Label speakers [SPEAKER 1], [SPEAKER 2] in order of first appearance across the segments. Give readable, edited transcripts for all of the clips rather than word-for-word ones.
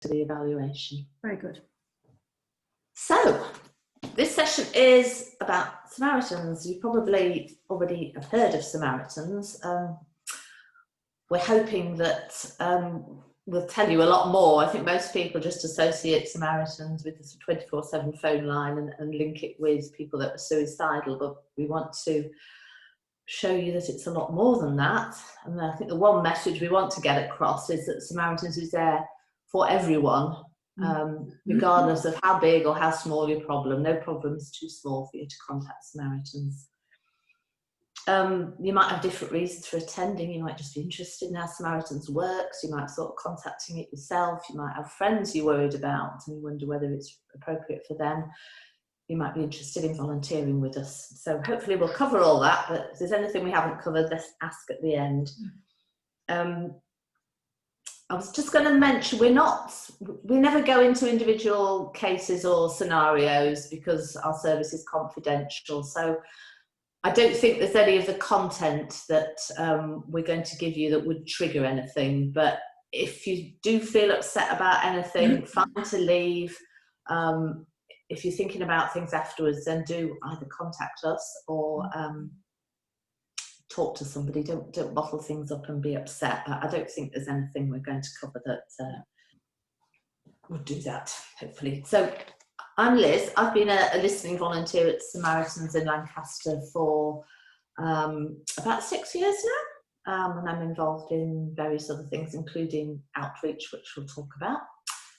[SPEAKER 1] to the evaluation.
[SPEAKER 2] Very good.
[SPEAKER 1] So, this session is about Samaritans. You probably already have heard of Samaritans. We're hoping that we'll tell you a lot more. I think most people just associate Samaritans with this 24/7 phone line and link it with people that are suicidal, but we want to show you that it's a lot more than that. And I think the one message we want to get across is that Samaritans is there for everyone, regardless of how big or how small your problem. No problem is too small for you to contact Samaritans. You might have different reasons for attending. You might just be interested in how Samaritans works. You might be sort of contacting it yourself. You might have friends you're worried about and you wonder whether it's appropriate for them. You might be interested in volunteering with us. So hopefully we'll cover all that, but if there's anything we haven't covered, let's ask at the end. I was just going to mention, we never go into individual cases or scenarios because our service is confidential. So I don't think there's any of the content that we're going to give you that would trigger anything. But if you do feel upset about anything, fine to leave. If you're thinking about things afterwards, then do either contact us or talk to somebody. Don't bottle things up and be upset. I don't think there's anything we're going to cover that would do that, hopefully. So I'm Liz. I've been a listening volunteer at Samaritans in Lancaster for about 6 years now, and I'm involved in various other things, including outreach, which we'll talk about.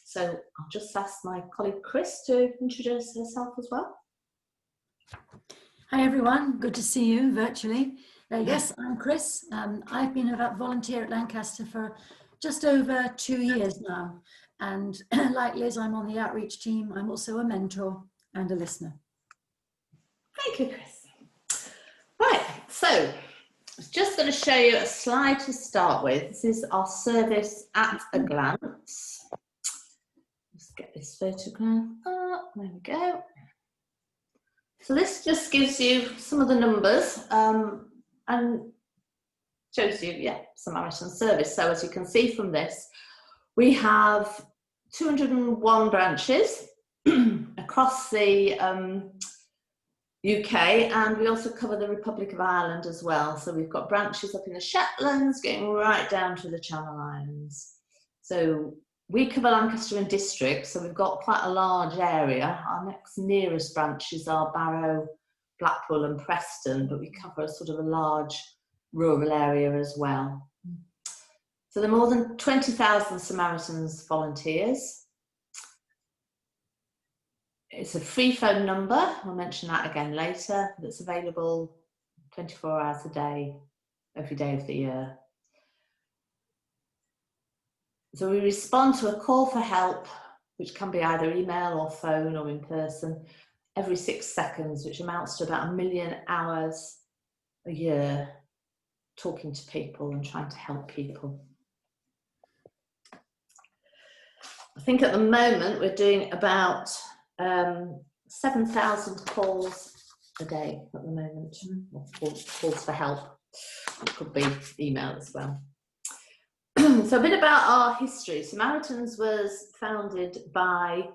[SPEAKER 1] So I'll just ask my colleague Chris to introduce herself as well.
[SPEAKER 2] Hi everyone, good to see you virtually. Yes, I'm Chris. I've been a volunteer at Lancaster for just over 2 years now. And like Liz, I'm on the outreach team. I'm also a mentor and a listener.
[SPEAKER 1] Thank you, Chris. Right, so I was just going to show you a slide to start with. This is our service at a glance. Let's get this photograph up. There we go. So this just gives you some of the numbers and shows you, Samaritan service. So as you can see from this, we have 201 branches across the UK, and we also cover the Republic of Ireland as well. So we've got branches up in the Shetlands, getting right down to the Channel Islands. So we cover Lancaster and District, so we've got quite a large area. Our next nearest branches are Barrow, Blackpool and Preston, but we cover a sort of a large rural area as well. So there are more than 20,000 Samaritans volunteers. It's a free phone number, I'll mention that again later, that's available 24 hours a day, every day of the year. So we respond to a call for help, which can be either email or phone or in person, every 6 seconds, which amounts to about 1 million hours a year talking to people and trying to help people. I think at the moment we're doing about 7,000 calls a day at the moment, calls for help. It could be email as well. So a bit about our history. Samaritans was founded by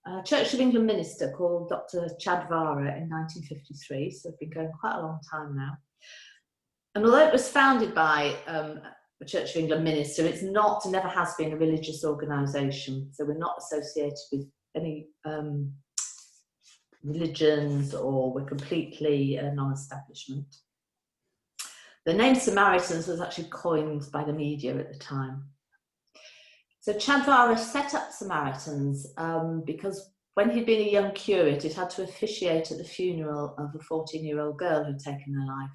[SPEAKER 1] a Church of England minister called Dr. Chad Vara in 1953, so it's been going quite a long time now. And although it was founded by a Church of England minister, it's not, never has been a religious organisation, so we're not associated with any religions, or we're completely non-establishment. The name Samaritans was actually coined by the media at the time. So Chad Vara set up Samaritans because when he'd been a young curate, he'd had to officiate at the funeral of a 14-year-old girl who'd taken her life.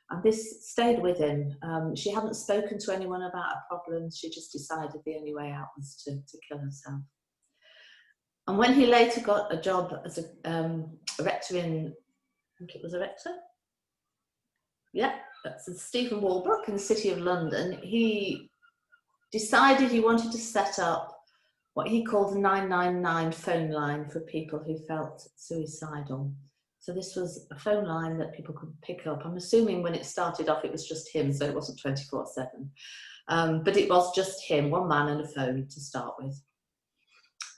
[SPEAKER 1] And this stayed with him. She hadn't spoken to anyone about her problems. She just decided the only way out was to kill herself. And when he later got a job as a rector in, I think it was a rector? Yeah, that's Stephen Walbrook in the City of London. He decided he wanted to set up what he called the 999 phone line for people who felt suicidal. So this was a phone line that people could pick up. I'm assuming when it started off it was just him, so it wasn't 24/7. But it was just him, one man and a phone to start with.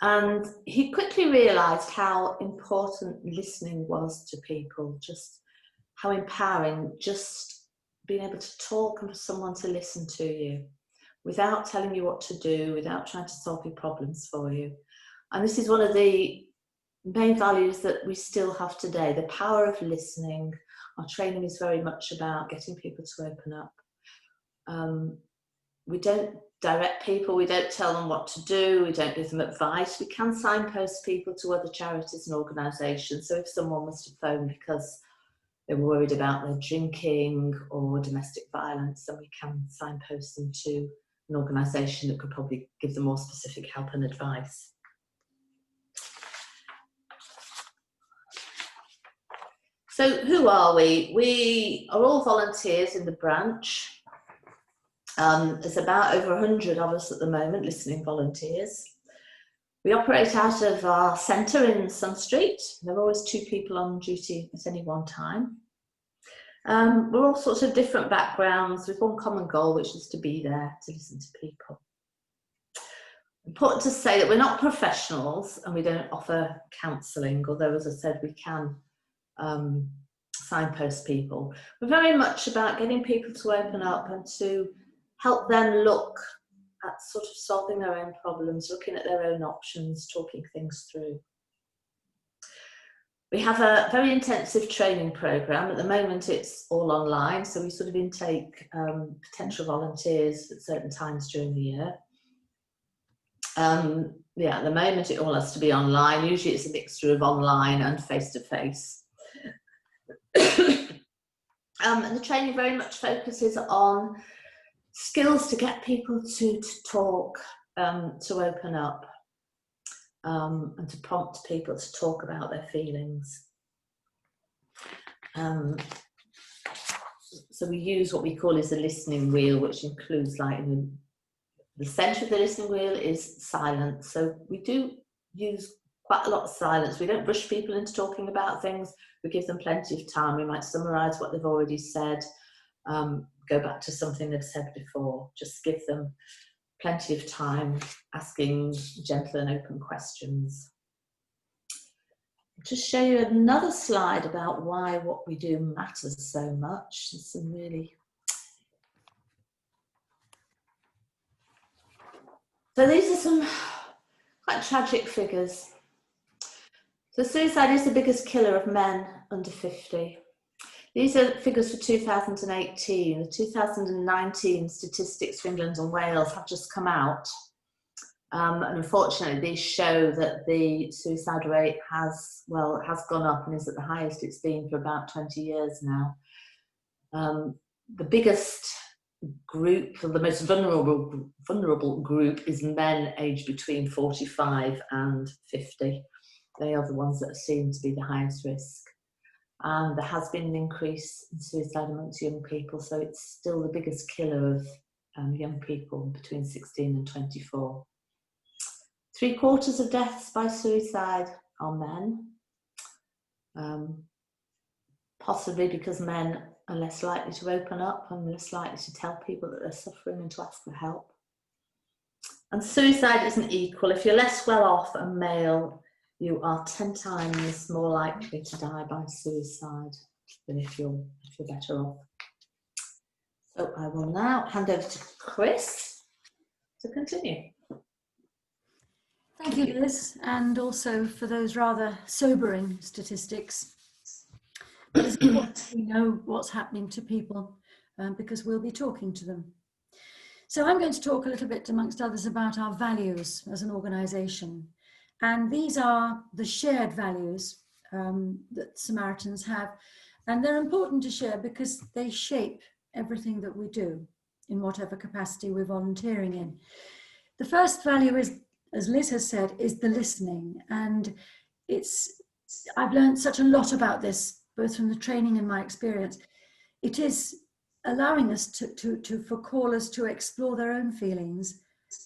[SPEAKER 1] And he quickly realised how important listening was to people, just how empowering just being able to talk and for someone to listen to you without telling you what to do, without trying to solve your problems for you. And this is one of the main values that we still have today, the power of listening. Our training is very much about getting people to open up. We don't direct people, we don't tell them what to do, we don't give them advice. We can signpost people to other charities and organisations. So if someone was to phone because they were worried about their drinking or domestic violence, then we can signpost them to an organisation that could probably give them more specific help and advice. So who are we? We are all volunteers in the branch. There's about over 100 of us at the moment, listening volunteers. We operate out of our centre in Sun Street. There are always 2 people on duty at any one time. We're all sorts of different backgrounds with one common goal, which is to be there to listen to people. Important to say that we're not professionals and we don't offer counselling, although, as I said, we can signpost people. We're very much about getting people to open up and to help them look at sort of solving their own problems, looking at their own options, talking things through. We have a very intensive training programme. At the moment it's all online, so we sort of intake potential volunteers at certain times during the year. Yeah, at the moment it all has to be online. Usually it's a mixture of online and face-to-face. And the training very much focuses on skills to get people to talk, to open up, and to prompt people to talk about their feelings. So we use what we call is a listening wheel, which includes, like, the centre of the listening wheel is silence. So we do use quite a lot of silence. We don't rush people into talking about things. We give them plenty of time. We might summarise what they've already said, go back to something they've said before. Just give them plenty of time, asking gentle and open questions. I'll just show you another slide about why what we do matters so much. There's some really... So these are some quite tragic figures. So suicide is the biggest killer of men under 50. These are figures for 2018. The 2019 statistics for England and Wales have just come out. And unfortunately, these show that the suicide rate has gone up and is at the highest it's been for about 20 years now. The biggest group, or the most vulnerable group, is men aged between 45 and 50. They are the ones that are seen to be the highest risk. And there has been an increase in suicide amongst young people, so it's still the biggest killer of young people between 16 and 24. 3/4 of deaths by suicide are men, possibly because men are less likely to open up and less likely to tell people that they're suffering and to ask for help. And suicide isn't equal. If you're less well off and male, you are 10 times more likely to die by suicide than if you're better off. So I will now hand over to Chris to continue.
[SPEAKER 2] Thank you, Liz, and also for those rather sobering statistics. But it's important we know what's happening to people because we'll be talking to them. So I'm going to talk a little bit, amongst others, about our values as an organisation. And these are the shared values that Samaritans have. And they're important to share because they shape everything that we do in whatever capacity we're volunteering in. The first value is, as Liz has said, is the listening. And I've learned such a lot about this, both from the training and my experience. It is allowing us for callers to explore their own feelings,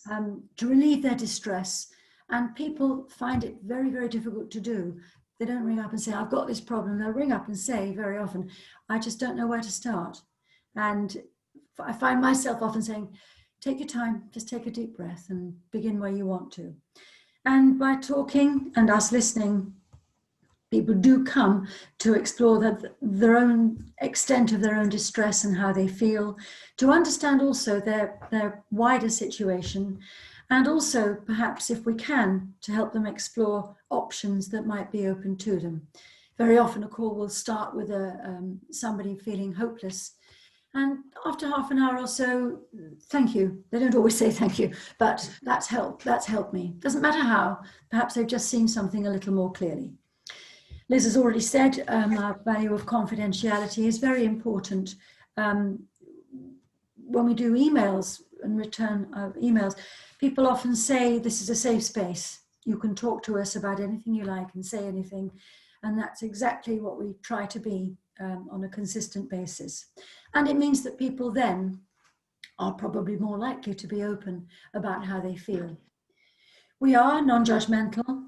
[SPEAKER 2] to relieve their distress. And people find it very, very difficult to do. They don't ring up and say, I've got this problem. They'll ring up and say very often, I just don't know where to start. And I find myself often saying, take your time, just take a deep breath and begin where you want to. And by talking and us listening, people do come to explore their own extent of their own distress and how they feel, to understand also their wider situation, and also perhaps, if we can, to help them explore options that might be open to them. Very often a call will start with somebody feeling hopeless, and after half an hour or so, thank you. They don't always say thank you, but that's helped me. Doesn't matter how, perhaps they've just seen something a little more clearly. Liz has already said our value of confidentiality is very important. When we do emails and return emails, people often say this is a safe space. You can talk to us about anything you like and say anything. And that's exactly what we try to be on a consistent basis. And it means that people then are probably more likely to be open about how they feel. We are non-judgmental.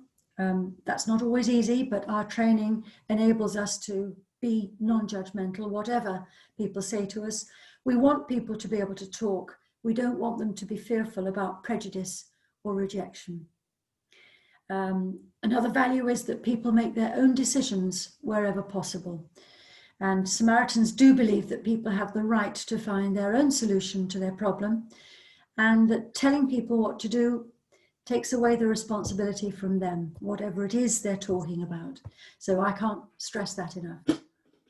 [SPEAKER 2] That's not always easy, but our training enables us to be non-judgmental, whatever people say to us. We want people to be able to talk. We don't want them to be fearful about prejudice or rejection. Another value is that people make their own decisions wherever possible. And Samaritans do believe that people have the right to find their own solution to their problem, and that telling people what to do takes away the responsibility from them, whatever it is they're talking about. So I can't stress that enough.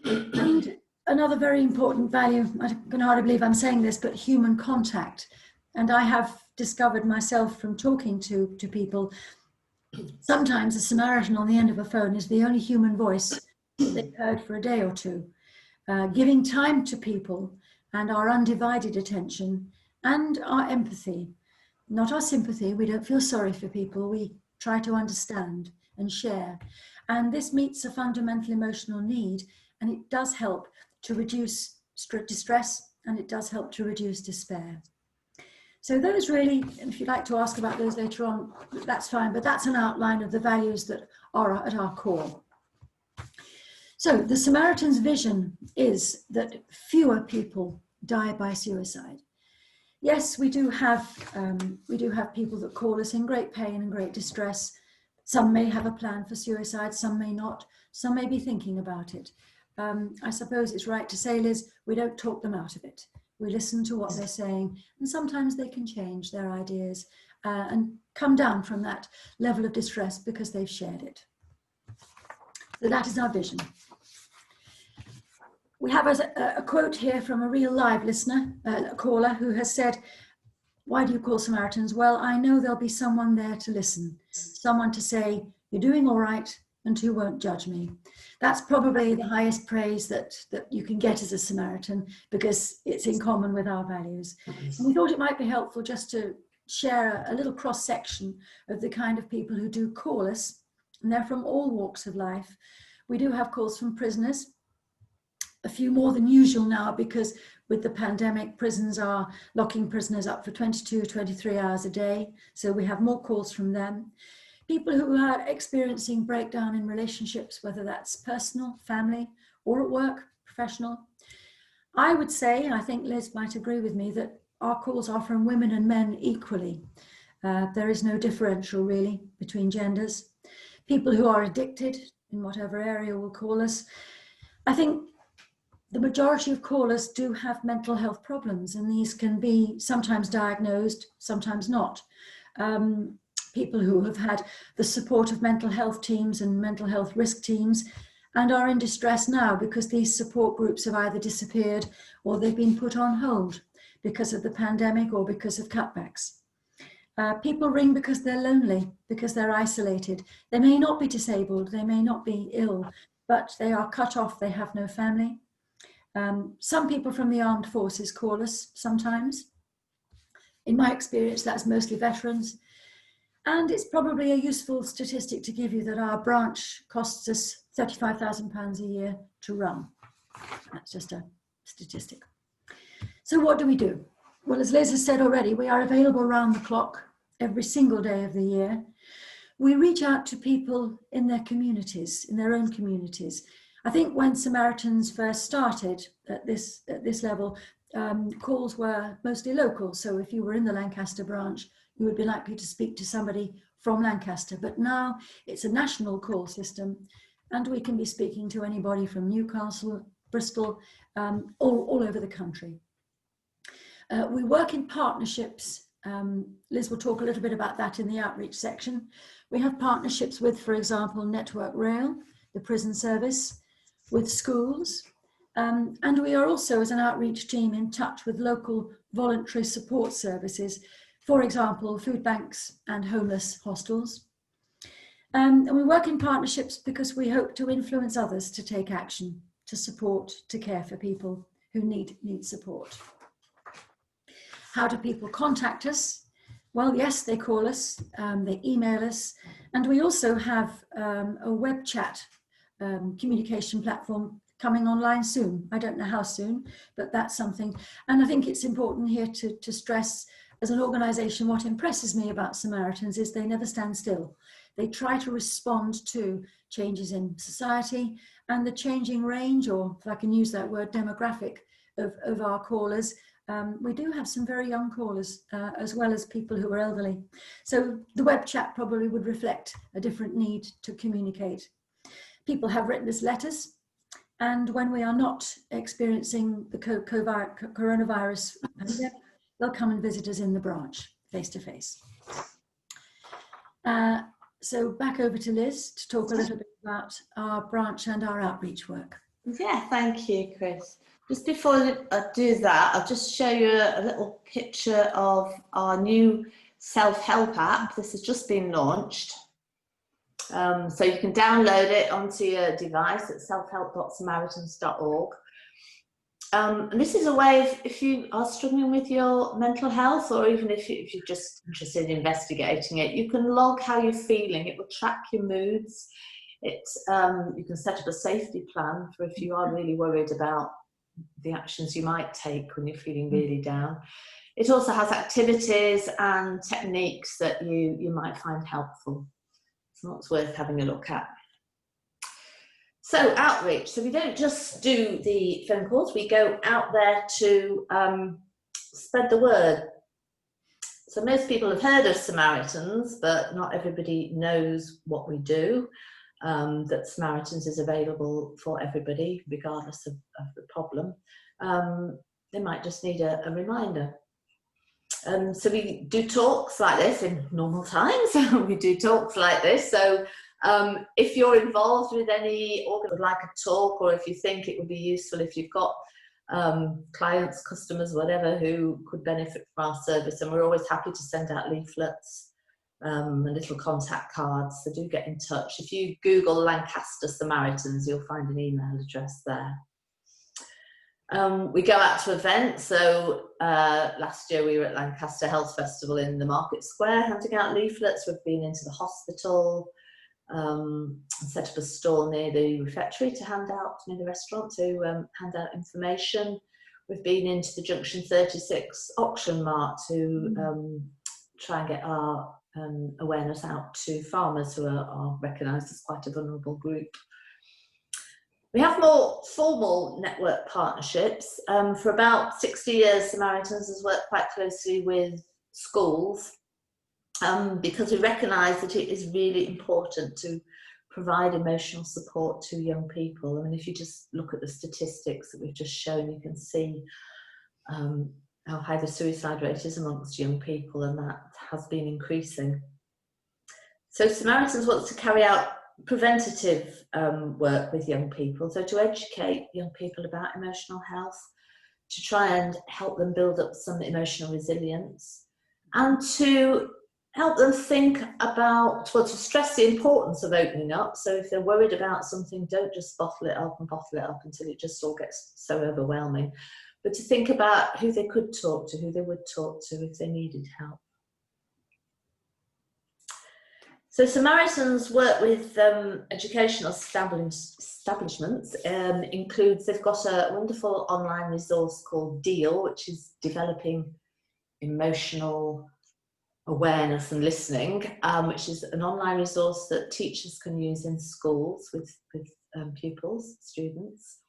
[SPEAKER 2] And another very important value, I can hardly believe I'm saying this, but human contact. And I have discovered myself from talking to people, sometimes a Samaritan on the end of a phone is the only human voice that they've heard for a day or two. Giving time to people and our undivided attention and our empathy, not our sympathy. We don't feel sorry for people. We try to understand and share. And this meets a fundamental emotional need, and it does help to reduce distress, and it does help to reduce despair. So those really, and if you'd like to ask about those later on, that's fine, but that's an outline of the values that are at our core. So the Samaritan's vision is that fewer people die by suicide. Yes, we do have people that call us in great pain and great distress. Some may have a plan for suicide, some may not. Some may be thinking about it. I suppose it's right to say, Liz, we don't talk them out of it. We listen to what they're saying, and sometimes they can change their ideas and come down from that level of distress because they've shared it. So that is our vision. We have a quote here from a real live listener, a caller, who has said, why do you call Samaritans? Well, I know there'll be someone there to listen, someone to say, you're doing all right, and who won't judge me. That's probably the highest praise that you can get as a Samaritan, because it's in common with our values. And we thought it might be helpful just to share a little cross-section of the kind of people who do call us, and they're from all walks of life. We do have calls from prisoners, a few more than usual now, because with the pandemic, prisons are locking prisoners up for 22, 23 hours a day. So we have more calls from them. People who are experiencing breakdown in relationships, whether that's personal, family, or at work, professional. I would say, and I think Liz might agree with me, that our calls are from women and men equally. There is no differential really between genders. People who are addicted in whatever area will call us. I think the majority of callers do have mental health problems, and these can be sometimes diagnosed, sometimes not. People who have had the support of mental health teams and mental health risk teams and are in distress now because these support groups have either disappeared or they've been put on hold because of the pandemic or because of cutbacks. People ring because they're lonely, because they're isolated. They may not be disabled, they may not be ill, but they are cut off, they have no family. Some people from the armed forces call us sometimes. In my experience, that's mostly veterans. And it's probably a useful statistic to give you that our branch costs us £35,000 a year to run. That's just a statistic. So what do? Well, as Liz has said already, we are available around the clock every single day of the year. We reach out to people in their communities, in their own communities. I think when Samaritans first started at this level, calls were mostly local. So if you were in the Lancaster branch, you would be likely to speak to somebody from Lancaster, but now it's a national call system, and we can be speaking to anybody from Newcastle, Bristol, all over the country. We work in partnerships. Liz will talk a little bit about that in the outreach section. We have partnerships with, for example, Network Rail, the prison service, with schools. And we are also, as an outreach team, in touch with local voluntary support services, for example, food banks and homeless hostels. And we work in partnerships because we hope to influence others to take action, to support, to care for people who need support. How do people contact us? Well, yes, they call us, they email us, and we also have a web chat communication platform coming online soon. I don't know how soon, but that's something. And I think it's important here to stress, as an organisation, what impresses me about Samaritans is they never stand still. They try to respond to changes in society and the changing range, or if I can use that word, demographic of our callers. We do have some very young callers, as well as people who are elderly. So the web chat probably would reflect a different need to communicate. People have written us letters, and when we are not experiencing the coronavirus pandemic, they'll come and visit us in the branch, face to face. So back over to Liz to talk a little bit about our branch and our outreach work.
[SPEAKER 1] Yeah, thank you, Chris. Just before I do that, I'll just show you a little picture of our new self-help app. This has just been launched. So you can download it onto your device at selfhelp.samaritans.org. And this is a way, if you are struggling with your mental health, or even if you're just interested in investigating it, you can log how you're feeling. It will track your moods. You can set up a safety plan for if you are really worried about the actions you might take when you're feeling really down. It also has activities and techniques that you might find helpful. So it's worth having a look at. So outreach. So we don't just do the phone calls, we go out there to spread the word. So most people have heard of Samaritans, but not everybody knows what we do. That Samaritans is available for everybody, regardless of the problem. They might just need a reminder. So we do talks like this in normal times. We do talks like this. So if you're involved with any organ would like a talk, or if you think it would be useful, if you've got clients, customers, whatever, who could benefit from our service, and we're always happy to send out leaflets and little contact cards, so do get in touch. If you Google Lancaster Samaritans, you'll find an email address there. We go out to events. So last year we were at Lancaster Health Festival in the Market Square handing out leaflets. We've been into the hospital, set up a stall near the refectory to hand out, near the restaurant, to hand out information. We've been into the Junction 36 auction mart to try and get our awareness out to farmers who are recognised as quite a vulnerable group. We have more formal network partnerships. For about 60 years, Samaritans has worked quite closely with schools because we recognise that it is really important to provide emotional support to young people. I mean, if you just look at the statistics that we've just shown, you can see how high the suicide rate is amongst young people, and that has been increasing. So Samaritans wants to carry out preventative work with young people, so to educate young people about emotional health, to try and help them build up some emotional resilience, and to help them think about, well, to stress the importance of opening up. So if they're worried about something, don't just bottle it up until it just all gets so overwhelming, but to think about who they could talk to, who they would talk to if they needed help. So Samaritans work with educational establishments. Includes, they've got a wonderful online resource called DEAL, which is developing emotional awareness and listening, which is an online resource that teachers can use in schools with pupils, students.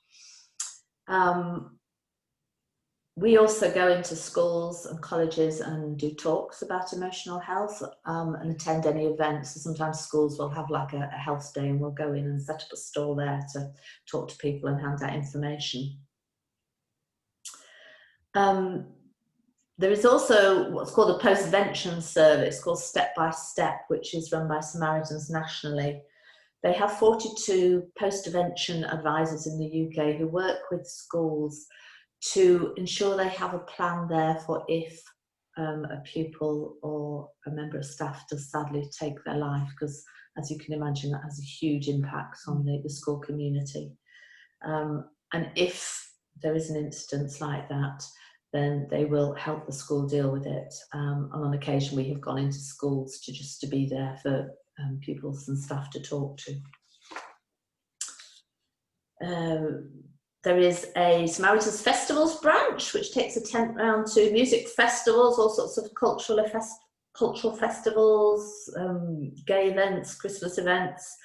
[SPEAKER 1] we also go into schools and colleges and do talks about emotional health, and attend any events. So sometimes schools will have like a health day, and we'll go in and set up a stall there to talk to people and hand out information. There is also what's called a postvention service called Step by Step, which is run by Samaritans nationally. They have 42 postvention advisors in the UK who work with schools to ensure they have a plan there for if a pupil or a member of staff does sadly take their life, because as you can imagine, that has a huge impact on the school community. And if there is an instance like that, then they will help the school deal with it. And on occasion, we have gone into schools to be there for pupils and staff to talk to. There is a Samaritans Festivals branch, which takes a tent round to music festivals, all sorts of cultural festivals, gay events, Christmas events,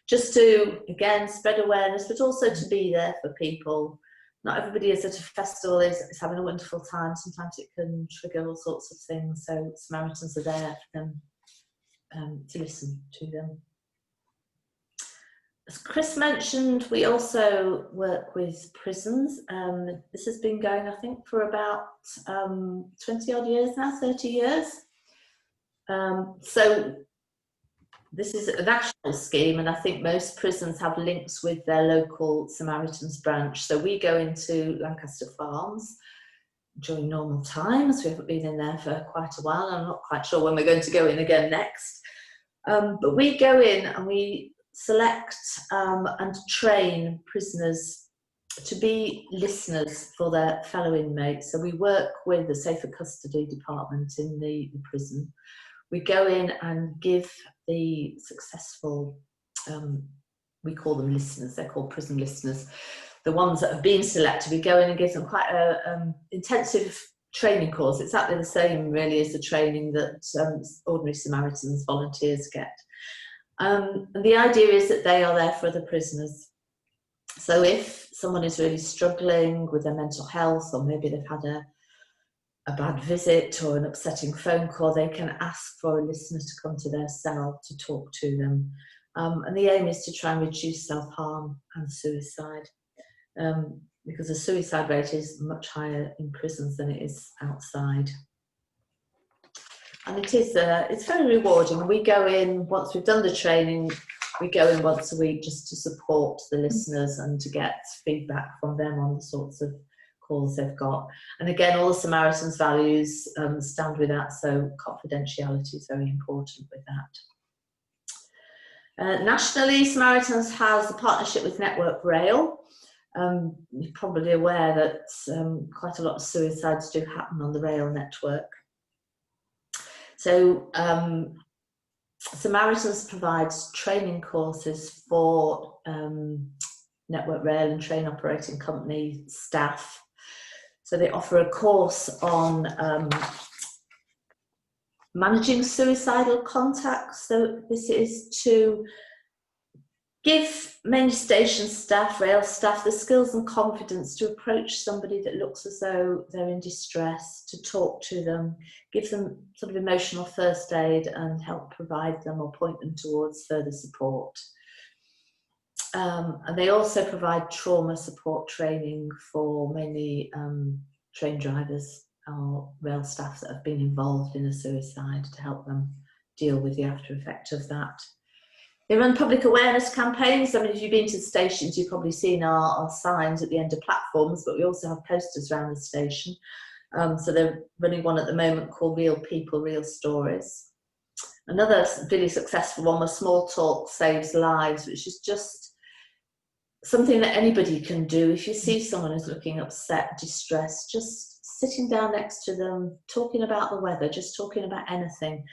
[SPEAKER 1] just to, again, spread awareness, but also to be there for people. Not everybody is at a festival is having a wonderful time. Sometimes it can trigger all sorts of things. So Samaritans are there for them, to listen to them. As Chris mentioned, we also work with prisons. This has been going, I think, for about 20 odd years now, 30 years. So this is a national scheme, and I think most prisons have links with their local Samaritans branch. So we go into Lancaster Farms during normal times. We haven't been in there for quite a while. I'm not quite sure when we're going to go in again next. But we go in and we select and train prisoners to be listeners for their fellow inmates. So we work with the Safer Custody Department in the prison. We go in and give the successful, we call them listeners, they're called prison listeners, the ones that have been selected, we go in and give them quite a intensive training course. It's exactly the same really as the training that ordinary Samaritans volunteers get. And the idea is that they are there for other prisoners. So if someone is really struggling with their mental health, or maybe they've had a bad visit or an upsetting phone call, they can ask for a listener to come to their cell to talk to them. And the aim is to try and reduce self-harm and suicide, because the suicide rate is much higher in prisons than it is outside. And it's very rewarding. We go in, once we've done the training, we go in once a week just to support the listeners and to get feedback from them on the sorts of calls they've got. And again, all the Samaritans values stand with that, so confidentiality is very important with that. Nationally, Samaritans has a partnership with Network Rail. You're probably aware that quite a lot of suicides do happen on the rail network. So Samaritans provides training courses for Network Rail and train operating company staff. So they offer a course on managing suicidal contacts. So this is to give main station staff, rail staff, the skills and confidence to approach somebody that looks as though they're in distress, to talk to them, give them sort of emotional first aid and help provide them or point them towards further support. And they also provide trauma support training for mainly train drivers or rail staff that have been involved in a suicide, to help them deal with the after effect of that. They run public awareness campaigns. I mean, if you've been to the stations, you've probably seen our signs at the end of platforms, but we also have posters around the station. So they're running one at the moment called Real People, Real Stories. Another really successful one was Small Talk Saves Lives, which is just something that anybody can do. If you see someone who's looking upset, distressed, just sitting down next to them, talking about the weather, just talking about anything.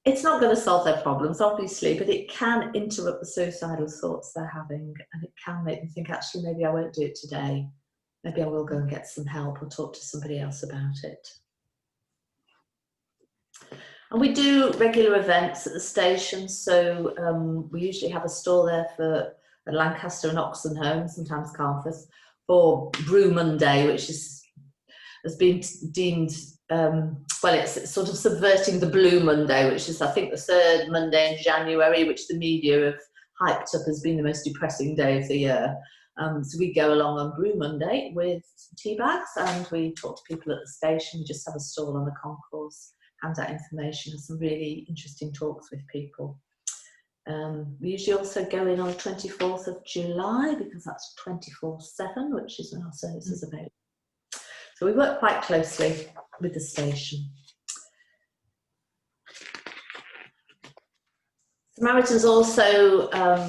[SPEAKER 1] It's not going to solve their problems, obviously, but it can interrupt the suicidal thoughts they're having, and it can make them think, actually, maybe I won't do it today. Maybe I will go and get some help or talk to somebody else about it. And we do regular events at the station, so we usually have a stall there for Lancaster and Oxenholme, sometimes Carnforth, for Brew Monday, which is has been deemed, well, it's sort of subverting the Blue Monday, which is, I think, the third Monday in January, which the media have hyped up as being the most depressing day of the year. So we go along on Brew Monday with tea bags, and we talk to people at the station. We just have a stall on the concourse, hand out information, and some really interesting talks with people. We usually also go in on the 24th of July, because that's 24/7, which is when our service is available. So we work quite closely with the station. Samaritans also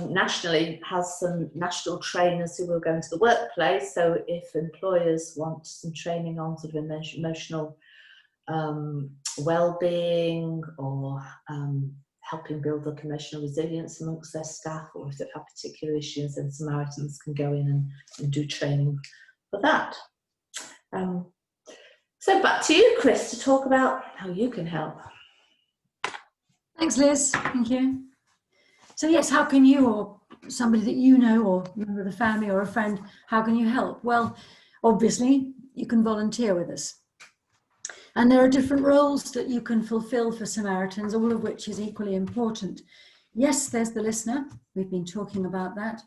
[SPEAKER 1] nationally has some national trainers who will go into the workplace. So if employers want some training on sort of emotional well-being, or helping build up emotional resilience amongst their staff, or if they have particular issues, then Samaritans can go in and do training for that. So back to you, Chris, to talk about how you can help.
[SPEAKER 2] Thanks, Liz. Thank you. So yes, how can you, or somebody that you know, or a member of the family or a friend, how can you help? Well, obviously, you can volunteer with us. And there are different roles that you can fulfill for Samaritans, all of which is equally important. Yes, there's the listener. We've been talking about that.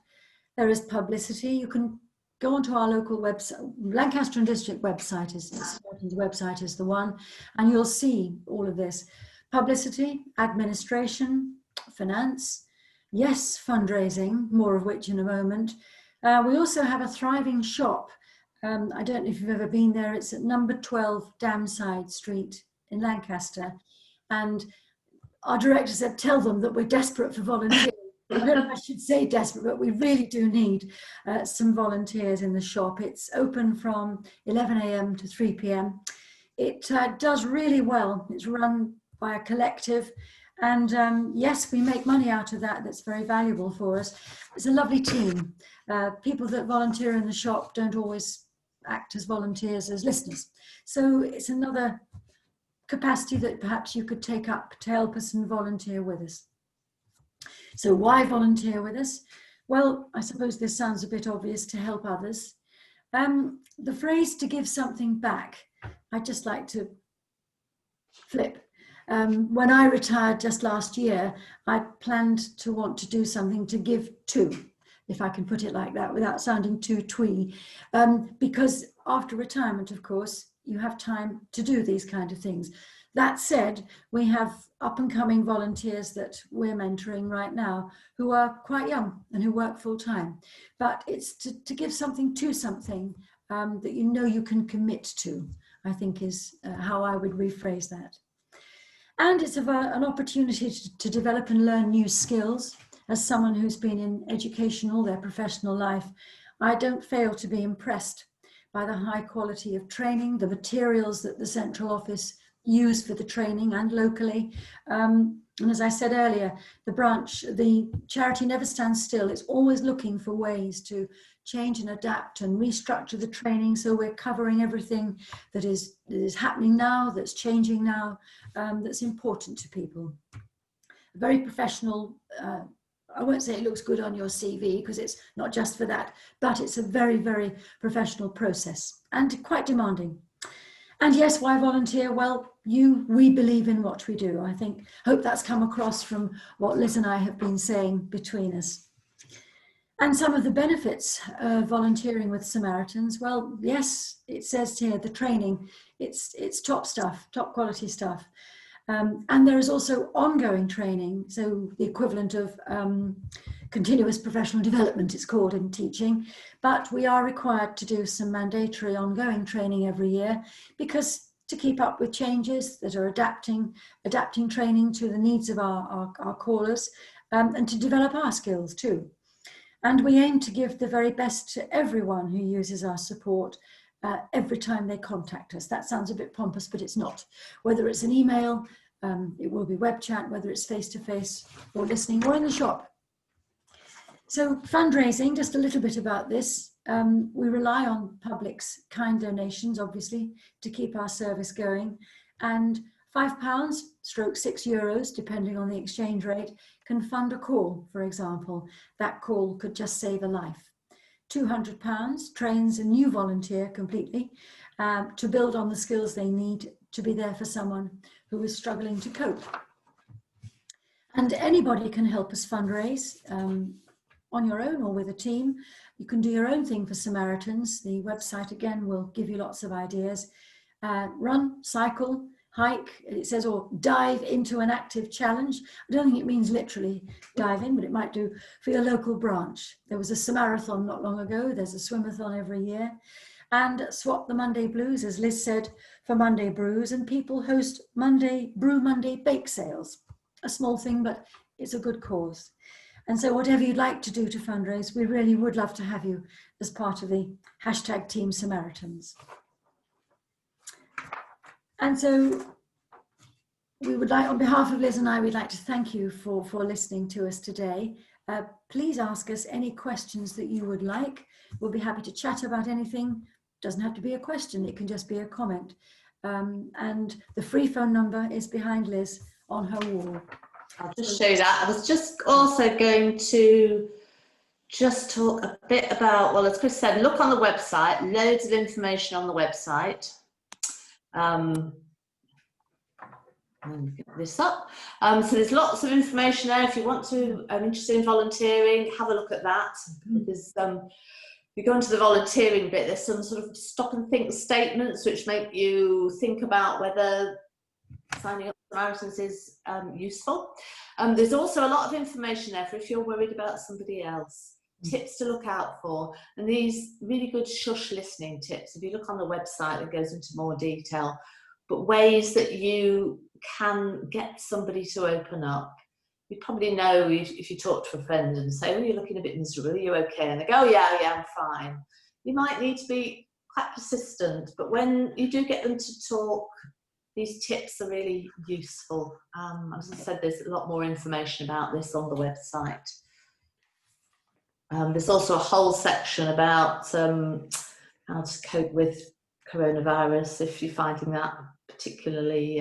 [SPEAKER 2] There is publicity. You can go onto our local website. Lancaster and District website Samaritan's website is the one, and you'll see all of this. Publicity, administration, finance, yes, fundraising, more of which in a moment. We also have a thriving shop. I don't know if you've ever been there. It's at number 12 Damside Street in Lancaster. And our director said, tell them that we're desperate for volunteers. I don't know if I should say desperate, but we really do need some volunteers in the shop. It's open from 11 a.m. to 3 p.m. It does really well. It's run by a collective. And yes, we make money out of that. That's very valuable for us. It's a lovely team. People that volunteer in the shop don't always act as volunteers, as listeners. So it's another capacity that perhaps you could take up to help us and volunteer with us. So why volunteer with us? Well, I suppose this sounds a bit obvious, to help others. The phrase to give something back, I'd just like to flip. When I retired just last year, I planned to want to do something to give to, if I can put it like that without sounding too twee, because after retirement, of course, you have time to do these kind of things. That said, we have up and coming volunteers that we're mentoring right now who are quite young and who work full time. But it's to give something to something that you know you can commit to, I think is how I would rephrase that. And it's an opportunity to develop and learn new skills. As someone who's been in education all their professional life, I don't fail to be impressed by the high quality of training, the materials that the central office use for the training and locally. And as I said earlier, the charity never stands still. It's always looking for ways to change and adapt and restructure the training, so we're covering everything that is happening now, that's changing now, that's important to people. A very professional, I won't say it looks good on your CV, because it's not just for that, but it's a very, very professional process and quite demanding. And yes, why volunteer? Well, we believe in what we do. Hope that's come across from what Liz and I have been saying between us. And some of the benefits of volunteering with Samaritans, well, yes, it says here, the training, it's top stuff, top quality stuff. And there is also ongoing training, so the equivalent of continuous professional development, it's called in teaching, but we are required to do some mandatory ongoing training every year, because to keep up with changes that are adapting training to the needs of our callers, and to develop our skills too. And we aim to give the very best to everyone who uses our support every time they contact us. That sounds a bit pompous, but it's not. Whether it's an email, it will be web chat, whether it's face-to-face or listening or in the shop. So fundraising, just a little bit about this. We rely on public's kind donations, obviously, to keep our service going. And £5 stroke €6, depending on the exchange rate, can fund a call, for example. That call could just save a life. £200, trains a new volunteer completely to build on the skills they need to be there for someone who is struggling to cope. And anybody can help us fundraise on your own or with a team. You can do your own thing for Samaritans. The website again will give you lots of ideas. Run, cycle, hike, it says, or dive into an active challenge. I don't think it means literally dive in, but it might do for your local branch. There was a Samarathon not long ago. There's a swimathon every year. And swap the Monday Blues, as Liz said, for Monday Brews. And people host Brew Monday bake sales. A small thing, but it's a good cause. And so whatever you'd like to do to fundraise, we really would love to have you as part of the hashtag Team Samaritans. And so we would like, on behalf of Liz and I, we'd like to thank you for listening to us today. Please ask us any questions that you would like. We'll be happy to chat about anything. It doesn't have to be a question, it can just be a comment. And the free phone number is behind Liz on her wall.
[SPEAKER 1] I'll just show you that. I was just also going to just talk a bit about, well, as Chris said, look on the website, loads of information on the website. Let me get this up. So there's lots of information there. If you want to, are interested in volunteering, have a look at that. Because if you go into the volunteering bit, there's some sort of stop and think statements which make you think about whether signing up for Samaritans is useful. There's also a lot of information there for if you're worried about somebody else. Tips to look out for, and these really good shush listening tips. If you look on the website, it goes into more detail, but ways that you can get somebody to open up. You probably know if you talk to a friend and say, oh, you're looking a bit miserable, are you okay? And they go, oh, yeah, I'm fine. You might need to be quite persistent, but when you do get them to talk, these tips are really useful. As I said, there's a lot more information about this on the website. There's also a whole section about how to cope with coronavirus if you're finding that particularly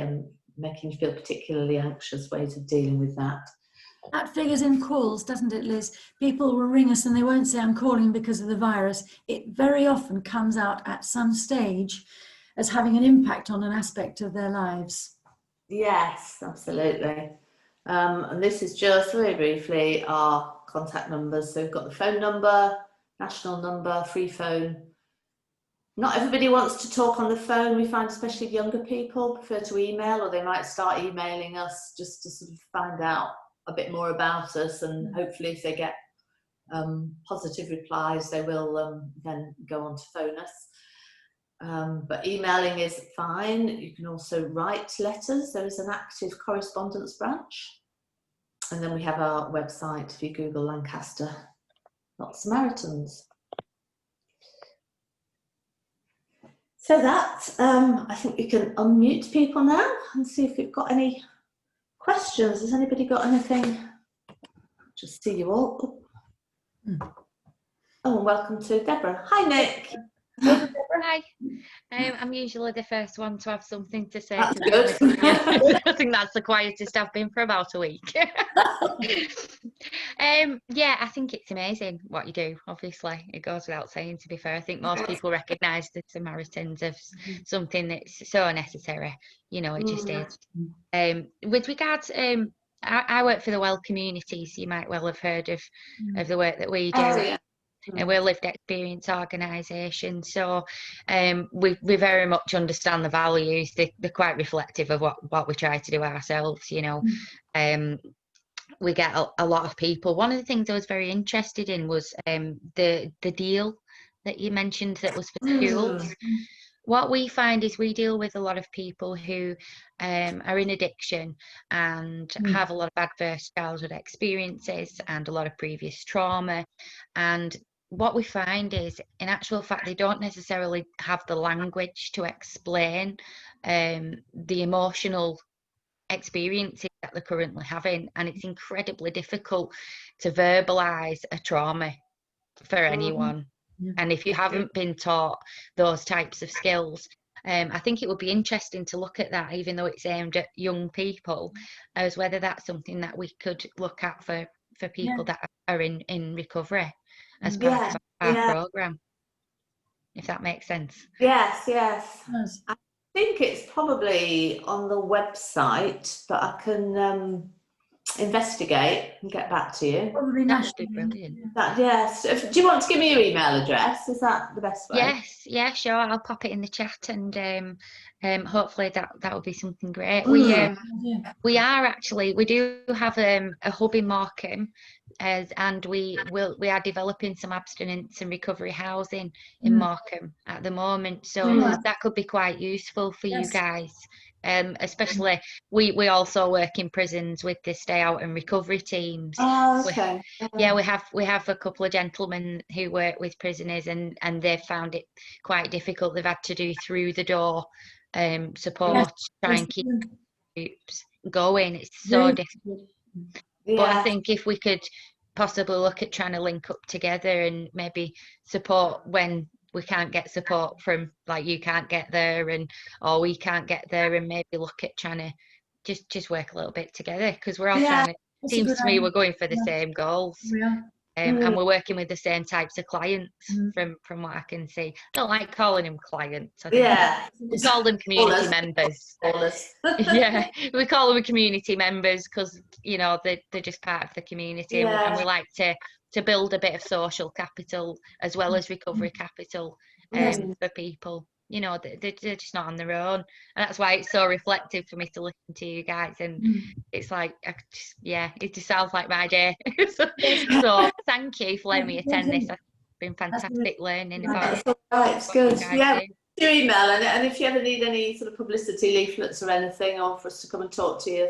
[SPEAKER 1] making you feel particularly anxious, ways of dealing with that.
[SPEAKER 2] That figures in calls, doesn't it, Liz? People will ring us and they won't say, I'm calling because of the virus. It very often comes out at some stage as having an impact on an aspect of their lives.
[SPEAKER 1] Yes, absolutely. And this is just very briefly our contact numbers. So we've got the phone number, national number, free phone. Not everybody wants to talk on the phone. We find especially younger people prefer to email, or they might start emailing us just to sort of find out a bit more about us, and hopefully if they get positive replies, they will then go on to phone us. But emailing is fine. You can also write letters. There is an active correspondence branch. And then we have our website. If you Google Lancaster, Samaritans. So that, I think we can unmute people now and see if we've got any questions. Has anybody got anything? Just see you all. Oh, and welcome to Deborah. Hi, Nick.
[SPEAKER 3] Hi. I'm usually the first one to have something to say.
[SPEAKER 1] That's good.
[SPEAKER 3] I think that's the quietest I've been for about a week. Yeah, I think it's amazing what you do. Obviously, it goes without saying, to be fair. I think most people recognise the Samaritans as something that's so necessary. You know, it just is. With regards, I work for the Well Communities. You might well have heard of the work that we do.
[SPEAKER 1] Oh, yeah.
[SPEAKER 3] And we're a lived experience organisation, so we very much understand the values. They're quite reflective of what we try to do ourselves, you know. We get a lot of people. One of the things I was very interested in was the deal that you mentioned that was for schools. What we find is we deal with a lot of people who are in addiction and have a lot of adverse childhood experiences and a lot of previous trauma. And what we find is, in actual fact, they don't necessarily have the language to explain the emotional experiences that they're currently having. And it's incredibly difficult to verbalise a trauma for anyone. And if you haven't been taught those types of skills, I think it would be interesting to look at that, even though it's aimed at young people, as whether that's something that we could look at for people that are in recovery. as part
[SPEAKER 1] Yeah,
[SPEAKER 3] of our
[SPEAKER 1] yeah.
[SPEAKER 3] programme, if that makes sense.
[SPEAKER 1] Yes, yes.
[SPEAKER 2] Yes.
[SPEAKER 1] I think it's probably on the website, but I can investigate and get back to you.
[SPEAKER 2] Probably
[SPEAKER 3] That would be
[SPEAKER 2] nationally.
[SPEAKER 3] brilliant.
[SPEAKER 1] Yes. Do you want to give me your email address? Is that the best way?
[SPEAKER 3] Yes, yeah, sure. I'll pop it in the chat, and hopefully that will be something great.
[SPEAKER 1] Mm.
[SPEAKER 3] We are actually, we do have a hub in Morecambe, and we are developing some abstinence and recovery housing in
[SPEAKER 2] Mm.
[SPEAKER 3] Morecambe at the moment. So
[SPEAKER 1] Mm.
[SPEAKER 3] that could be quite useful for you
[SPEAKER 2] Yes.
[SPEAKER 3] guys. Especially we also work in prisons with the stay out and recovery teams.
[SPEAKER 1] Oh,
[SPEAKER 3] We-
[SPEAKER 1] okay.
[SPEAKER 3] Yeah, we have a couple of gentlemen who work with prisoners, and they've found it quite difficult. They've had to do through the door support, try and keep groups going. It's so difficult. But I
[SPEAKER 1] Yeah.
[SPEAKER 3] think if we could possibly look at trying to link up together and maybe support when we can't get support from, like, you can't get there, or we can't get there, and maybe look at trying to just work a little bit together, because we're all
[SPEAKER 1] Yeah,
[SPEAKER 3] trying to,
[SPEAKER 2] that's a
[SPEAKER 3] seems
[SPEAKER 2] good
[SPEAKER 3] to me
[SPEAKER 2] idea.
[SPEAKER 3] we're going for the
[SPEAKER 2] Yeah.
[SPEAKER 3] same goals.
[SPEAKER 2] Yeah.
[SPEAKER 3] And we're working with the same types of clients
[SPEAKER 2] Mm.
[SPEAKER 3] from what I can see. I don't like calling them clients. I think
[SPEAKER 1] Yeah.
[SPEAKER 3] we call them community members. Yeah, we call them community members because, you know, they're just part of the community, and
[SPEAKER 1] Yeah.
[SPEAKER 3] we like to build a bit of social capital as well as recovery capital
[SPEAKER 2] Yes.
[SPEAKER 3] for people. You know, they're just not on their own, and that's why it's so reflective for me to listen to you guys. And it's like, it just sounds like my day. So thank you for letting me attend this. It's been fantastic learning about
[SPEAKER 1] That's all right. It's good.
[SPEAKER 3] what you guys
[SPEAKER 1] Yeah.
[SPEAKER 3] do.
[SPEAKER 1] Your email, and if you ever need any sort of publicity leaflets or anything, or for us to come and talk to you,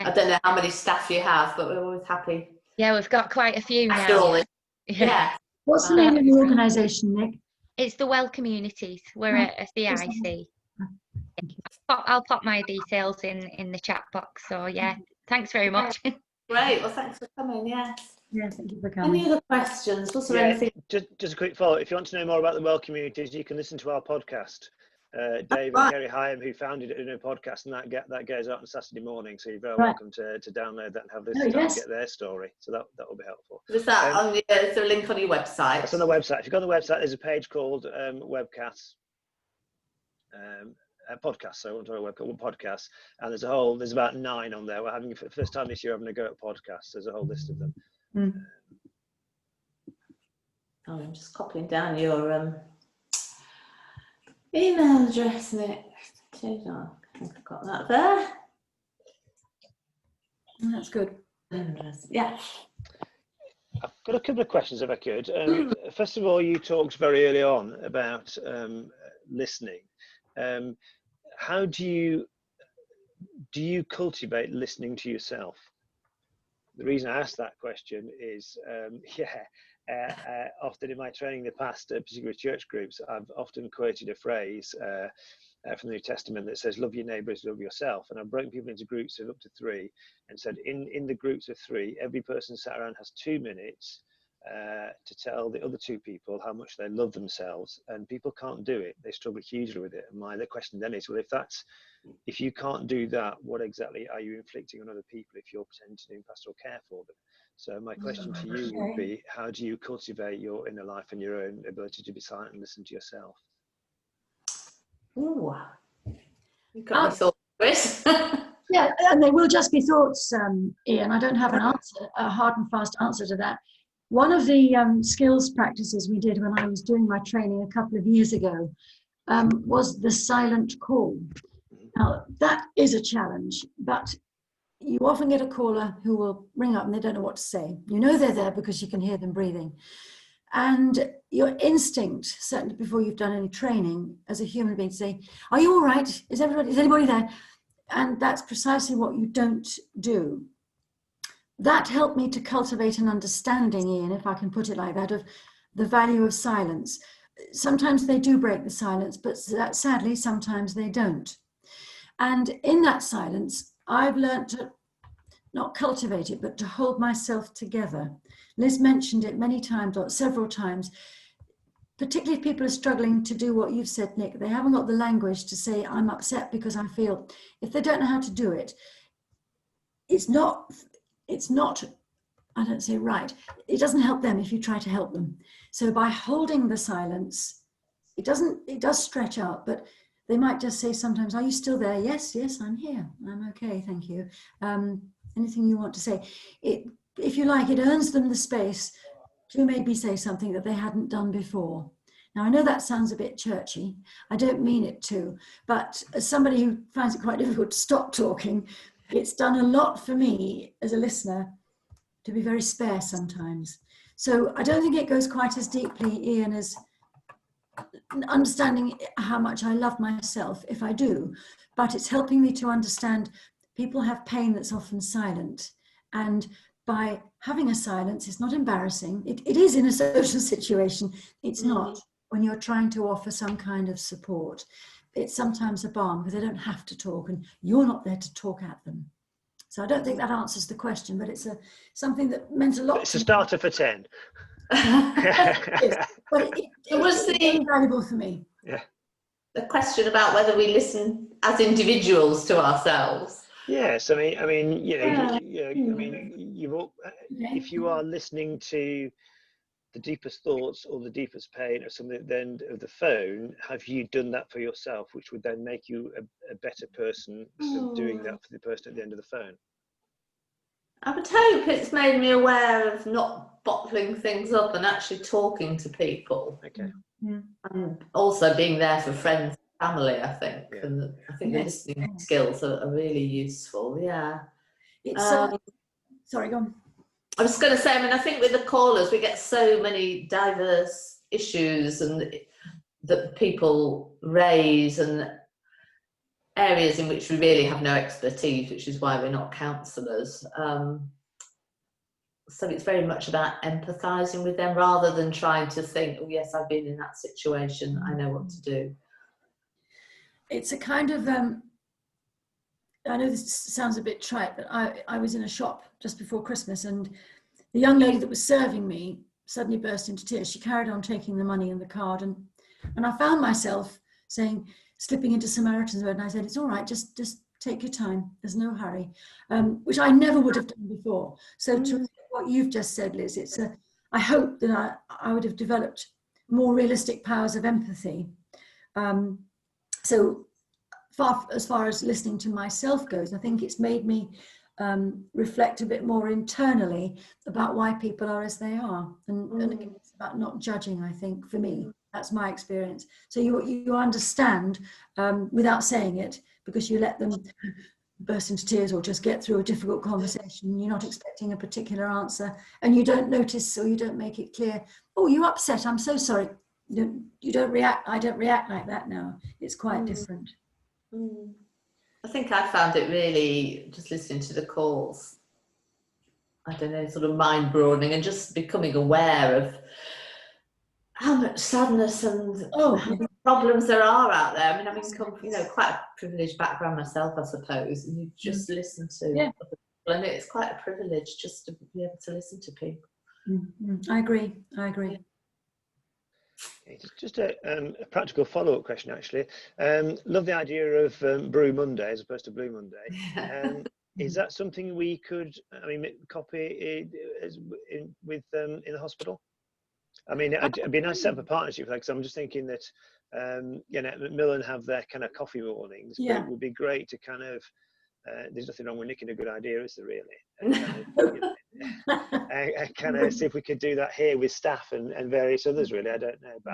[SPEAKER 1] I don't know how many staff you have, but we're always happy.
[SPEAKER 3] Yeah, we've got quite a few
[SPEAKER 1] After
[SPEAKER 3] now.
[SPEAKER 1] all this. Yeah.
[SPEAKER 2] What's the name of the organisation, Nick?
[SPEAKER 3] It's the Well Communities. We're a CIC. I'll pop my details in the chat box. So yeah, thanks very much.
[SPEAKER 1] Great. Well, thanks for coming. Yes.
[SPEAKER 2] Yeah, thank you for coming.
[SPEAKER 1] Any other questions? Was there
[SPEAKER 4] Yeah,
[SPEAKER 1] anything?
[SPEAKER 4] just a quick follow. If you want to know more about the Well Communities, you can listen to our podcast. Dave and Kerry Hyam, who founded it, in a podcast, and that goes out on Saturday morning. So you're very welcome to download that and have this and get their story. So that will be helpful.
[SPEAKER 1] Was that on the? Is there a link on your website?
[SPEAKER 4] It's on the website. If you go on the website, there's a page called Webcasts. Podcast, so I want to talk about podcasts, and there's about 9 on there. We're having, for the first time this year, having a go at podcasts. There's a whole list of them.
[SPEAKER 1] Oh, I'm just copying down your email address, Nick. I think I've got that there.
[SPEAKER 2] That's good.
[SPEAKER 1] Yeah.
[SPEAKER 4] I've got a couple of questions, if I could. First of all, you talked very early on about listening. How do you cultivate listening to yourself? The reason I asked that question is, often in my training in the past, particularly church groups, I've often quoted a phrase from the New Testament that says, "Love your neighbour as love yourself." And I've broken people into groups of up to 3, and said, in the groups of 3, every person sat around has 2 minutes to tell the other 2 people how much they love themselves, and people can't do it. They struggle hugely with it. And my other question then is, well, if you can't do that, what exactly are you inflicting on other people if you're pretending to do pastoral care for them? So my question to you would be, how do you cultivate your inner life and your own ability to be silent and listen to yourself?
[SPEAKER 1] Ooh, you've got me thought, Chris.
[SPEAKER 2] Yeah, and they will just be thoughts, Ian. I don't have a hard and fast answer to that. One of the skills practices we did when I was doing my training a couple of years ago was the silent call. Now, that is a challenge, but you often get a caller who will ring up and they don't know what to say. You know they're there because you can hear them breathing. And your instinct, certainly before you've done any training as a human being, to say, "Are you all right? Is anybody there?" And that's precisely what you don't do. That helped me to cultivate an understanding, Ian, if I can put it like that, of the value of silence. Sometimes they do break the silence, but sadly, sometimes they don't. And in that silence, I've learned to not cultivate it, but to hold myself together. Liz mentioned it many times, or several times, particularly if people are struggling to do what you've said, Nick. They haven't got the language to say, "I'm upset because I feel." If they don't know how to do it, it's not, I don't say right. It doesn't help them if you try to help them. So by holding the silence, it does stretch out, but they might just say sometimes, are you still there? Yes, I'm here. I'm okay, thank you. Anything you want to say. If you like, it earns them the space to maybe say something that they hadn't done before. Now, I know that sounds a bit churchy. I don't mean it to, but as somebody who finds it quite difficult to stop talking, it's done a lot for me as a listener to be very spare sometimes. So I don't think it goes quite as deeply, Ian, as understanding how much I love myself, if I do, but it's helping me to understand people have pain that's often silent. And by having a silence, it's not embarrassing. It is in a social situation. It's not when you're trying to offer some kind of support. It's sometimes a balm because they don't have to talk and you're not there to talk at them. So I don't think that answers the question, but it's something that meant a lot.
[SPEAKER 4] It's a starter for 10.
[SPEAKER 2] Yes, but it was invaluable for me.
[SPEAKER 4] Yeah.
[SPEAKER 1] The question about whether we listen as individuals to ourselves.
[SPEAKER 4] Yes, I mean, you've all, if you are listening to the deepest thoughts or the deepest pain or something at the end of the phone, have you done that for yourself, which would then make you a better person instead of doing that for the person at the end of the phone?
[SPEAKER 1] I would hope it's made me aware of not bottling things up and actually talking to people.
[SPEAKER 4] Okay.
[SPEAKER 1] And also being there for friends and family, I think.
[SPEAKER 4] Yeah.
[SPEAKER 1] And I think the
[SPEAKER 2] Yes.
[SPEAKER 1] listening skills are really useful, yeah.
[SPEAKER 2] It's sorry, go on.
[SPEAKER 1] I was going to say, I mean, I think with the callers, we get so many diverse issues and that people raise and areas in which we really have no expertise, which is why we're not counsellors. So it's very much about empathising with them rather than trying to think, oh yes, I've been in that situation, I know what to do.
[SPEAKER 2] It's a kind of, I know this sounds a bit trite, but I was in a shop just before Christmas and the young lady that was serving me suddenly burst into tears. She carried on taking the money and the card and I found myself slipping into Samaritan's word, and I said, it's all right, just take your time, there's no hurry, which I never would have done before. So to what you've just said, Liz, I hope that I would have developed more realistic powers of empathy. So as far as listening to myself goes, I think it's made me reflect a bit more internally about why people are as they are. And again, it's about not judging, I think, for me. That's my experience. So you understand without saying it, because you let them burst into tears or just get through a difficult conversation. You're not expecting a particular answer and you don't notice or you don't make it clear, oh, you're upset, I'm so sorry. You don't react, I don't react like that now. It's quite different.
[SPEAKER 1] I think I found it really, just listening to the calls, I don't know, sort of mind broadening and just becoming aware of how much sadness and how many problems there are out there. I mean, having come from, quite a privileged background myself, I suppose, and you just listen to other people, and it's quite a privilege just to be able to listen to people.
[SPEAKER 2] I agree.
[SPEAKER 4] Just a practical follow-up question, actually. Love the idea of Brew Monday as opposed to Blue Monday. Is that something we could, copy in the hospital? I mean, it'd be nice to set up a partnership, because I'm just thinking that, Macmillan have their kind of coffee mornings, but it would be great to kind of, there's nothing wrong with nicking a good idea, is there really? Kind of see if we could do that here with staff and various others, really. I don't know, but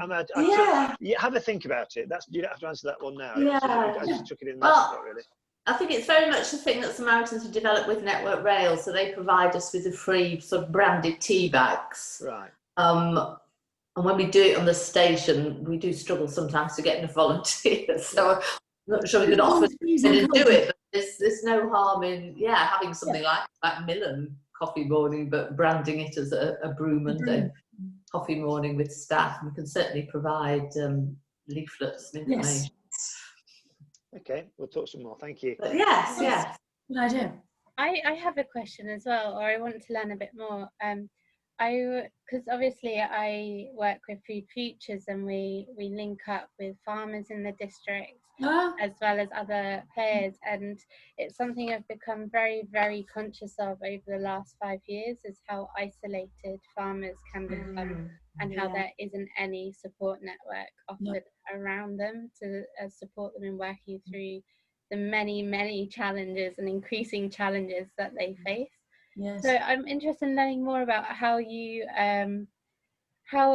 [SPEAKER 4] have a think about it. You don't have to answer that one now. I just took it in there, really.
[SPEAKER 1] I think it's very much the thing that Samaritans have developed with Network Rail, so they provide us with the free sort of branded tea bags.
[SPEAKER 4] Right.
[SPEAKER 1] And when we do it on the station, we do struggle sometimes to get enough volunteers. So I'm not sure we could offer to do it, but there's no harm in having something like Macmillan coffee morning, but branding it as a Brew Monday coffee morning with staff. And we can certainly provide leaflets and information.
[SPEAKER 4] Okay, we'll talk some more. Thank you.
[SPEAKER 1] But yes.
[SPEAKER 2] Good idea.
[SPEAKER 5] I have a question as well, or I want to learn a bit more. Because obviously I work with Food Futures and we link up with farmers in the district, as well as other players, and it's something I've become very, very conscious of over the last 5 years, is how isolated farmers can become, and how there isn't any support network offered around them to support them in working through the many, many challenges and increasing challenges that they face.
[SPEAKER 2] Yes.
[SPEAKER 5] So I'm interested in learning more about how are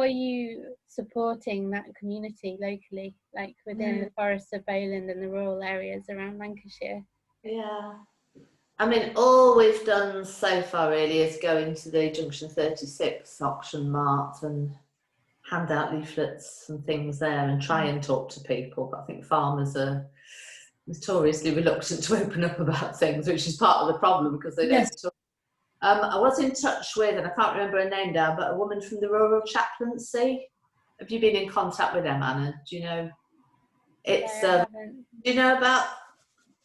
[SPEAKER 5] you supporting that community locally, like within the Forests of Bowland and the rural areas around Lancashire?
[SPEAKER 1] Yeah. I mean, all we've done so far really is go into the Junction 36 auction mart and hand out leaflets and things there and try and talk to people. But I think farmers are notoriously reluctant to open up about things, which is part of the problem because they don't talk. I was in touch with, and I can't remember her name now, but a woman from the Rural Chaplaincy. Have you been in contact with them, Anna? Do you know? It's do you know about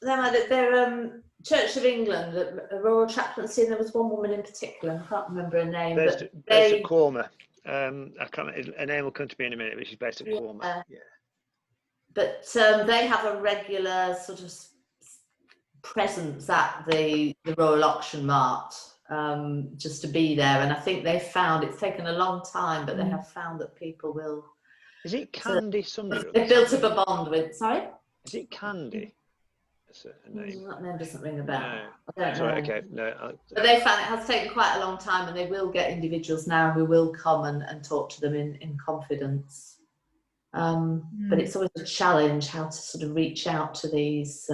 [SPEAKER 1] them? They're Church of England, a Rural Chaplaincy, and there was one woman in particular. I can't remember her name.
[SPEAKER 4] Based at Cormer. I can't. A name will come to me in a minute, but she's based at Cormer. Yeah.
[SPEAKER 1] But they have a regular sort of presence at the Royal Auction Mart, just to be there, and I think they found it's taken a long time, but they have found that people will.
[SPEAKER 4] Is it Candy Sunday?
[SPEAKER 1] They've built up a bond with. Sorry.
[SPEAKER 4] Is it Candy? That's a name.
[SPEAKER 1] That name doesn't ring a bell.
[SPEAKER 4] No.
[SPEAKER 1] I don't know.
[SPEAKER 4] Sorry, okay. No.
[SPEAKER 1] But they found it has taken quite a long time, and they will get individuals now who will come and talk to them in confidence. But it's always a challenge how to sort of reach out to these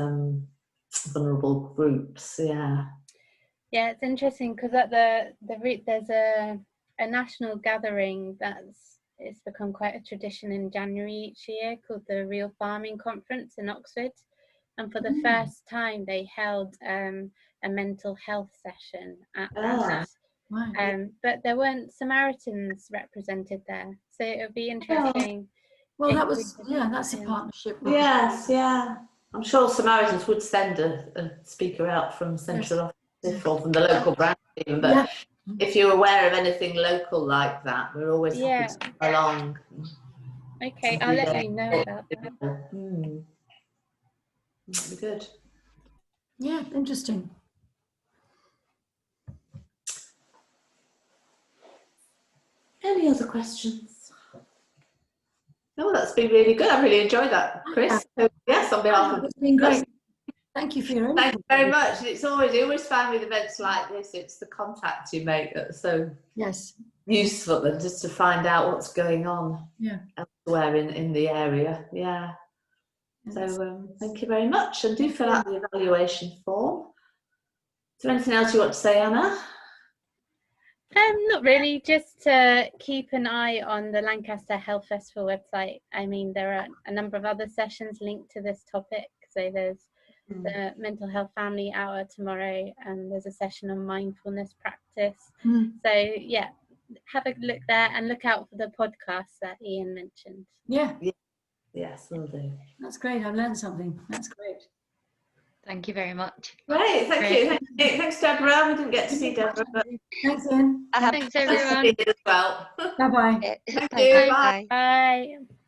[SPEAKER 1] vulnerable groups. Yeah,
[SPEAKER 5] it's interesting because at the root there's a national gathering it's become quite a tradition in January each year called the Real Farming Conference in Oxford, and for the first time they held a mental health session at that. But there weren't Samaritans represented there, so it would be interesting.
[SPEAKER 2] Well, that's a partnership.
[SPEAKER 1] Yes, yeah. I'm sure Samaritans would send a speaker out from central office or from the local branch even, but if you're aware of anything local like that, we're always happy to come along.
[SPEAKER 5] Okay, I'll let you know about that.
[SPEAKER 1] That'd be good.
[SPEAKER 2] Yeah, interesting.
[SPEAKER 1] Any other questions? No, that's been really good. I really enjoyed that, Chris. So, yes, on behalf of
[SPEAKER 2] it's been great. Thank you for your input.
[SPEAKER 1] Thank you very much. And it's always, I always find with events like this, it's the contacts you make that's so useful, and just to find out what's going on elsewhere in the area. Yeah. So thank you very much, and do fill out the evaluation form. Is there anything else you want to say, Anna?
[SPEAKER 5] Not really, just to keep an eye on the Lancaster Health Festival website. I mean, there are a number of other sessions linked to this topic. So there's the Mental Health Family Hour tomorrow, and there's a session on mindfulness practice. So yeah, have a look there and look out for the podcast that Ian mentioned.
[SPEAKER 1] Yes, will do.
[SPEAKER 2] That's great. I've learned something. That's great.
[SPEAKER 3] Thank you very much.
[SPEAKER 1] Great, thank you. Thanks, Deborah. We didn't get to see Deborah, but
[SPEAKER 2] Thanks, Ian.
[SPEAKER 3] Thanks, everyone.
[SPEAKER 1] as well.
[SPEAKER 2] Bye-bye.
[SPEAKER 1] Thank you. Bye.
[SPEAKER 5] Bye.